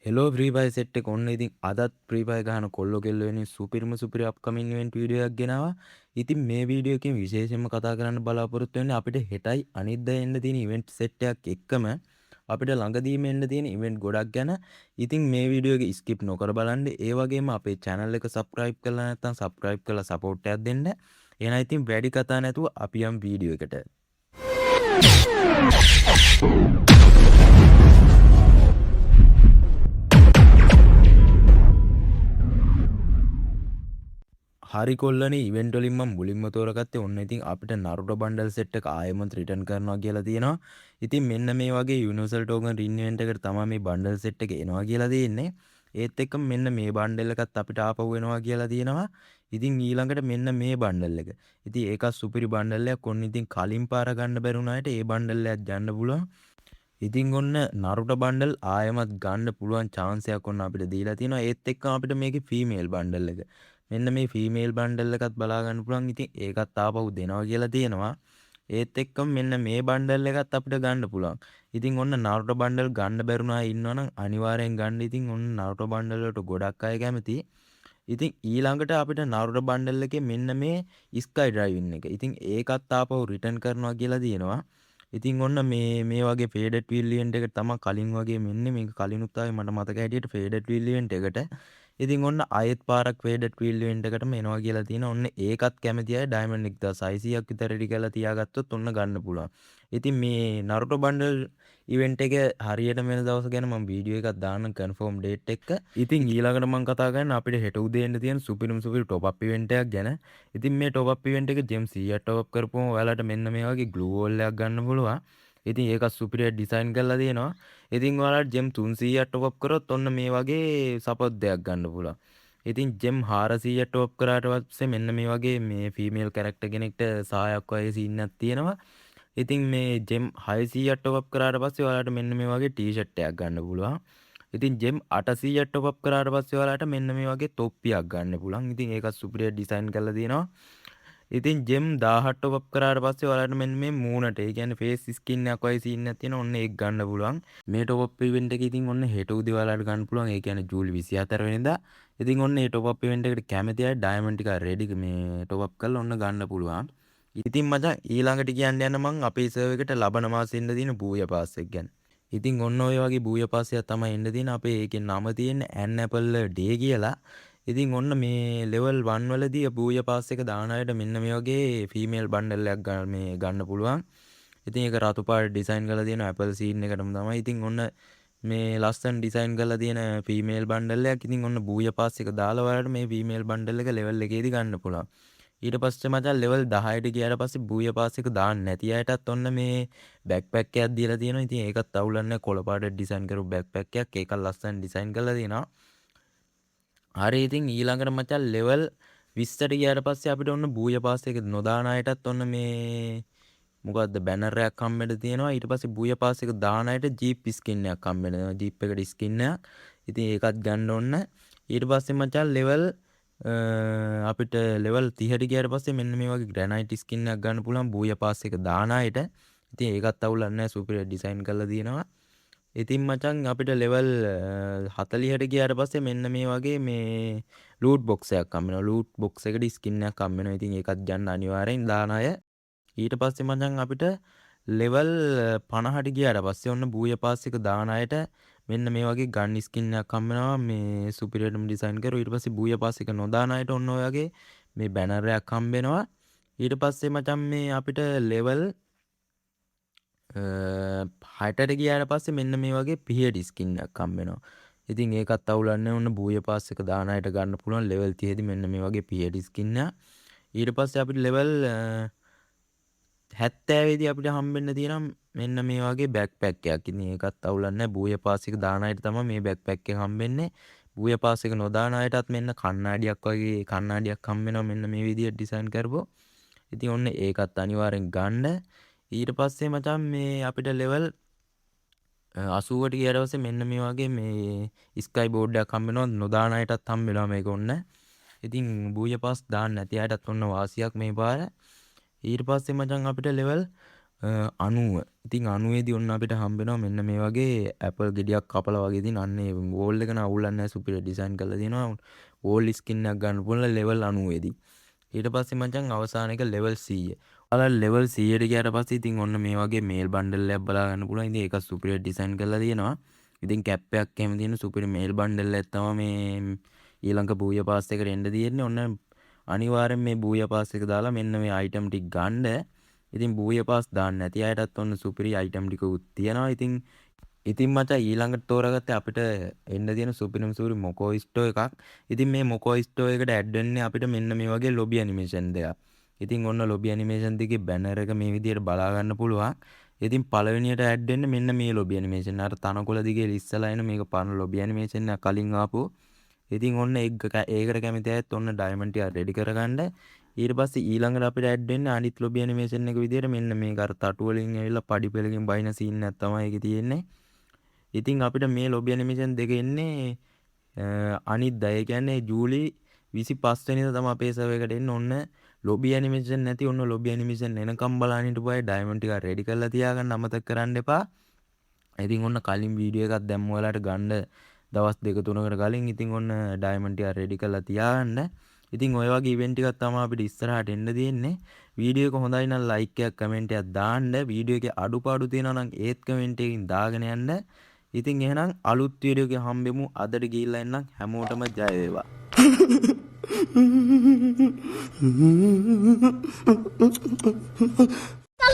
Hello free fire set එක ඔන්න ඉතින් අදත් ෆ්‍රී ෆයර් ගහන කොල්ලෝ කෙල්ලෝ වෙනින් සුපිරි අප්කමින් ඉවෙන්ට් වීඩියෝ එකක් ගෙනාවා. ඉතින් මේ වීඩියෝ එකෙන් විශේෂයෙන්ම කතා කරන්න බලාපොරොත්තු වෙන්නේ අපිට හෙටයි අනිද්දා එන්න තියෙන ඉවෙන්ට් සෙට් එකක් එක්කම අපිට ළඟදීම එන්න තියෙන ඉවෙන්ට් ගොඩක් ගැන. ඉතින් මේ වීඩියෝ එක ස්කිප් නොකර බලන්න. ඒ වගේම අපේ channel එක subscribe කරලා නැත්නම් subscribe කරලා support එකක් දෙන්න. එහෙනම් ඉතින් වැඩි කතා නැතුව අපි යම් වීඩියෝ එකට. හරි කොල්ලනේ ඉවෙන්ට් වලින් මම මුලින්ම තෝරගත්තේ ඔන්න ඉතින් අපිට නරුටෝ බන්ඩල් සෙට් එක ආයෙමත් රිටර්න් කරනවා කියලා තියෙනවා. ඉතින් මෙන්න මේ වගේ යුනිවර්සල් ටෝකන් රින් ඉවෙන්ට් එකට තමයි මේ බන්ඩල් සෙට් එක එනවා කියලා තියෙන්නේ. ඒත් එක්කම මෙන්න මේ බන්ඩල් එකත් අපිට ආපහු වෙනවා කියලා තියෙනවා. ඉතින් ඊළඟට මෙන්න මේ බන්ඩල් එක. ඉතින් ඒකත් සුපිරි බන්ඩල් එකක්. ඔන්න ඉතින් කලින් පාර ගන්න බැරුණාට ඒ බන්ඩල් එකක් ගන්න පුළුවන්. ඉතින් ඔන්න නරුටෝ බන්ඩල් ආයෙමත් ගන්න පුළුවන් chance එකක් ඔන්න අපිට දීලා තියෙනවා. ඒත් එක්කම අපිට මේකේ ෆීමේල් බන්ඩල් එක. මෙන්න මේ ෆීමේල් බන්ඩල් එකත් බලා ගන්න පුළුවන්. ඉතින් ඒකත් ආපහු දෙනවා කියලා තියෙනවා. ඒත් එක්කම මෙන්න මේ බන්ඩල් එකත් අපිට ගන්න පුළුවන්. ඉතින් ඔන්න නරුටෝ බන්ඩල් ගන්න බැරුණා ඉන්නවනම් අනිවාර්යෙන් ගන්න. ඉතින් ඔන්න නරුටෝ බන්ඩල් වලට ගොඩක් අය කැමති. ඉතින් ඊළඟට අපිට නරුටෝ බන්ඩල් එකේ මෙන්න මේ ස්කයි ඩ්‍රයිවින් එක. ඉතින් ඒකත් ආපහු රිටර්න් කරනවා කියලා තියෙනවා. ඉතින් ඔන්න මේ වගේ ෆේඩඩ් වීල් ඉවෙන්ට් එකට තමයි කලින් වගේ මෙන්නේ මේක කලිනුත් ආවේ මට මතක හැටියට ෆේඩඩ් වීල් ඉවෙන්ට් එකට. ඉතින් ඔන්න ආයෙත් පාරක් ෆේඩඩ් වීල් ඉවෙන්ට් එකටම එනවා කියලා තියෙනවා. ඔන්න ඒකත් කැමති අය ඩයමන්ඩ් 1600ක් විතර රෙඩි කරලා තියාගත්තොත් ඔන්න ගන්න පුළුවන්. ඉතින් මේ නරුටෝ බන්ඩල් ඉවෙන්ට් එක හරියටම වෙන දවස ගැන මම වීඩියෝ එකක් දාන්න කන්ෆර්ම් ඩේට් එක. ඉතින් ඊළඟට මම කතා කරන්නේ අපිට හෙට උදේ එන්න තියෙන සුපිරි ටොප් අප් ඉවෙන්ට් එකක් ගැන. ඉතින් මේ ටොප් අප් ඉවෙන්ට් එක ජෙම් 100ක් ටොප් අප් කරපුවම ඔයාලට මෙන්න මේ වගේ ග්ලූ වෝල් එකක් ගන්න පුළුවන්. ඉතින් ඒක සුපිරිය ඩිසයින් කරලා තියෙනවා. ඉතින් ඔයාලට ජෙම් 300ක් ටොප් අප් කරොත් ඔන්න මේ වගේ සපෝට් දෙයක් ගන්න පුළුවන්. ඉතින් ජෙම් 400ක් ටොප් අප් කරාට පස්සේ මෙන්න මේ වගේ මේ ෆීමේල් කැරක්ටර් කෙනෙක්ට සායක් වගේ සීන් එකක් තියෙනවා. ඉතින් මේ ජෙම් 600ක් ටොප් අප් කරාට පස්සේ ඔයාලට මෙන්න මේ වගේ ටී-ෂර්ට් එකක් ගන්න පුළුවන්. ඉතින් ජෙම් 800ක් ටොප් අප් කරාට පස්සේ ඔයාලට මෙන්න මේ වගේ තොප්පියක් ගන්න පුළුවන්. ඉතින් ඒකත් සුපිරිය ඩිසයින් කරලා තියෙනවා. ඉතින් ජෙම් 1000ක් ටොප් අප් කරාට පස්සේ ඔයාලට මෙන්න මේ මූණට ඒ කියන්නේ ෆේස් ස්කින් එකක් වගේ සීන් එකක් තියෙනවා. ඔන්න ඒක ගන්න පුළුවන්. මේ ටොප් අප් ඉවෙන්ට් එකේ ඉතින් ඔන්න හෙට උදේ ඔයාලට ගන්න පුළුවන්. ඒ කියන්නේ ජූලි 24 වෙනිදා. ඉතින් ඔන්න මේ ටොප් අප් ඉවෙන්ට් එකට කැමති අය ඩයමන්ඩ් ටික රෙඩි මේ ටොප් අප් කරලා ඔන්න ගන්න පුළුවන්. ඉතින් මචං ඊළඟට කියන්න යන මං අපේ සර්වර් එකට ලබන මාසෙ ඉන්න තියෙන බූය පාස් එක ගැන. ඉතින් ඔන්න ඔය වගේ බූය පාස් එකක් තමයි එන්න තියෙන. අපේ ඒකේ නම තියෙන්නේ ඇන් ඇපල් ඩේ කියලා. ඉතින් ඔන්න මේ ලෙවල් 1 වලදී බූය පාස් එක දාන අයට මෙන්න මේ වගේ ෆීමේල් බන්ඩල් එකක් ගන්න පුළුවන්. ඉතින් ඒක රතු පාට ඩිසයින් කරලා තියෙන ඇපල් සීන් එකටම තමයි. ඉතින් ඔන්න මේ ලස්සන ඩිසයින් කරලා තියෙන ෆීමේල් බන්ඩල් එකක්. ඉතින් ඔන්න බූය පාස් එක දාලා ඔයාලට මේ ෆීමේල් බන්ඩල් එක ලෙවල් එකේදී ගන්න පුළුවන්. ඊට පස්සේ මචං ලෙවල් 10ට ගියාට පස්සේ බූය පාස් එක දාන්න නැති අයටත් ඔන්න මේ බෑක්පැක් එකක් දීලා තියෙනවා. ඉතින් ඒකත් අවුලක් නැහැ. කොළ පාට ඩිසයින් කරපු බෑක්පැක් එකක්. ඒක ලස්සන ඩිසයින් කරලා තියෙනවා. හරි ඉතින් ඊළඟට මචං ලෙවල් 20ට ගියාට පස්සේ අපිට ඔන්න බූය පාස් එක නොදාන අයටත් ඔන්න මේ මොකද්ද බැනර් එකක් හම්බෙන්න තියෙනවා. ඊට පස්සේ බූය පාස් එක දාන අයට ජීප් ස්කින් එකක් හම්බෙන්න තියෙනවා. ජීප් එකට ස්කින් එකක්. ඉතින් ඒකත් ගන්න ඕන. ඊට පස්සේ මචං ලෙවල් අපිට ලෙවල් 30ට ගියාට පස්සේ මෙන්න මේ වගේ ග්‍රැනයිට් ස්කින් එකක් ගන්න පුළුවන් බූය පාස් එක දාන අයට. ඉතින් ඒකත් අවුලක් නැහැ. සුපිරිය ඩිසයින් කරලා තියෙනවා. ඉතින් මචං අපිට ලෙවල් 40ට ගියාට පස්සේ මෙන්න මේ වගේ මේ ලූට් බොක්ස් එකක් හම්බ වෙනවා. ලූට් බොක්ස් එකට ස්කින් එකක් හම්බ වෙනවා. ඉතින් ඒකත් ගන්න අනිවාර්යෙන් දාන අය. ඊට පස්සේ මචං අපිට ලෙවල් 50ට ගියාට පස්සේ ඔන්න බූය පාස් එක දාන අයට මෙන්න මේ වගේ ගන් ස්කින් එකක් හම්බ වෙනවා. මේ සුපිරියටම ඩිසයින් කරලා ඊට පස්සේ බූය පාස් එක නොදාන අයට ඔන්න ඔය වගේ මේ බැනර් එකක් හම්බ වෙනවා. ඊට පස්සේ මචං මේ අපිට ලෙවල් 6ට ගියාට පස්සේ මෙන්න මේ වගේ පිහියඩ් ස්කින් එකක් හම්බ වෙනවා. ඉතින් ඒකත් අවුලක් නැහැ. ඔන්න බූය පාස් එක දාන අයට ගන්න පුළුවන් ලෙවල් 30 දී මෙන්න මේ වගේ පිහියඩ් ස්කින් එක. ඊට පස්සේ අපිට ලෙවල් 70 දී අපිට හම්බෙන්න තියෙනවා මෙන්න මේ වගේ බෑක්පැක් එකක්. ඉතින් ඒකත් අවුලක් නැහැ. බූය පාස් එක දාන අයට තමයි මේ බෑක්පැක් එක හම්බෙන්නේ. බූය පාස් එක නොදාන අයටත් මෙන්න කණ්ණාඩියක් වගේ කණ්ණාඩියක් හම්බ වෙනවා මෙන්න මේ විදිහට ඩිසයින් කරපුවා. ඉතින් ඔන්න ඒකත් අනිවාර්යෙන් ගන්න. ඊට පස්සේ මචං මේ අපිට ලෙවල් 80ට ගියාට පස්සේ මෙන්න මේ වගේ මේ ස්කයි බෝඩ් එකක් හම්බ වෙනවා. නොදාන අයටත් හම්බ වෙනවා මේක ඔන්න. ඉතින් බූය පාස් දාන්න නැති අයටත් ඔන්න වාසියක් මේ පාර. ඊට පස්සේ මචං අපිට ලෙවල් 90. ඉතින් 90ේදී ඔන්න අපිට හම්බෙනවා මෙන්න මේ වගේ Apple ගෙඩියක් කපලා වගේ තියෙන අන්නේ වෝල් එක නවුලන්නේ නැහැ සුපිරි ඩිසයින් කරලා තියෙනවා. වෝල් ස්කින් එකක් ගන්න පුළුවන් ලෙවල් 90ේදී. ඊට පස්සේ මචං අවසාන එක ලෙවල් 100. ඔයාලා ලෙවල් 100ට ගියාට පස්සේ ඉතින් ඔන්න මේ වගේ මේල් බන්ඩල් එකක් බලා ගන්න පුළුවන්. ඉතින් ඒක සුපිරි ඩිසයින් කරලා තියෙනවා. ඉතින් කැප් එකක් එහෙම තියෙන සුපිරි මේල් බන්ඩල් එකක් තමයි මේ ඊළඟ බූය පාස් එකට එන්න තියෙන්නේ. ඔන්න අනිවාර්යෙන් මේ බූය පාස් එක දාලා මෙන්න මේ අයිටම් ටික ගන්න. ඉතින් බූය පාස් දාන්න නැති අයටත් ඔන්න සුපිරි අයිටම් ටිකකුත් තියෙනවා. ඉතින් මචං ඊළඟට තෝරාගත්තේ අපිට එන්න තියෙන සුපිරිම සූරි මොකෝ ස්ටෝ එකක්. ඉතින් මේ මොකෝ ස්ටෝ එකට ඇඩ් වෙන්නේ අපිට මෙන්න මේ වගේ ලොබි ඇනිමේෂන් දෙකක්. ඉතින් ඔන්න ලොබි ඇනිමේෂන් දෙකේ බැනර් එක මේ විදිහට බලා ගන්න පුළුවන්. ඉතින් පළවෙනියට ඇඩ් වෙන්නේ මෙන්න මේ ලොබි ඇනිමේෂන්. අර තනකොළ දිගේ ඉස්සලා එන මේක පරණ ලොබි ඇනිමේෂන් එක කලින් ආපු. ඉතින් ඔන්න ඒකට කැමති අයත් ඔන්න ඩයමන්ඩ් ටික රෙඩි කරගන්න. ඊට පස්සේ ඊළඟට අපිට ඇඩ් වෙන්නේ අනිත් ලොබි ඇනිමේෂන් එක විදිහට මෙන්න මේක අර තටු වලින් ඇවිල්ලා පඩි පෙලකින් බයින සීන් එකක් තමයි ඒකේ තියෙන්නේ. ඉතින් අපිට මේ ලොබි ඇනිමේෂන් දෙක එන්නේ අනිද්දා. ඒ කියන්නේ ජූලි 25 වෙනිදා තමයි අපේ සර්වර් එකට එන්නේ. ඔන්න ලොබි ඇනිමේෂන් නැති ඔන්න ලොබි ඇනිමේෂන් එනකම් බලන්න හිටපු අය ඩයමන්ඩ් ටික රෙඩි කරලා තියාගන්න අමතක කරන්න එපා. ඉතින් ඔන්න කලින් වීඩියෝ එකක් දැම්ම ඔයාලට ගන්න දවස් 2-3කට කලින් ඉතින් ඔන්න ඩයමන්ඩ් ටික රෙඩි කරලා තියාගන්න. ඉතින් ඔය වගේ ඉවෙන්ට් ටිකක් තමයි අපිට ඉස්සරහට එන්න තියෙන්නේ. වීඩියෝ එක හොඳයි නම් ලයික් එකක් කමෙන්ට් එකක් දාන්න. වීඩියෝ එකේ අඩුපාඩු තියෙනවා නම් ඒත් කමෙන්ට් එකකින් දාගෙන යන්න. ඉතින් එහෙනම් අලුත් වීඩියෝ එකක් හම්බෙමු. අදට ගිහිල්ලා එන්නම්. හැමෝටම ජය වේවා.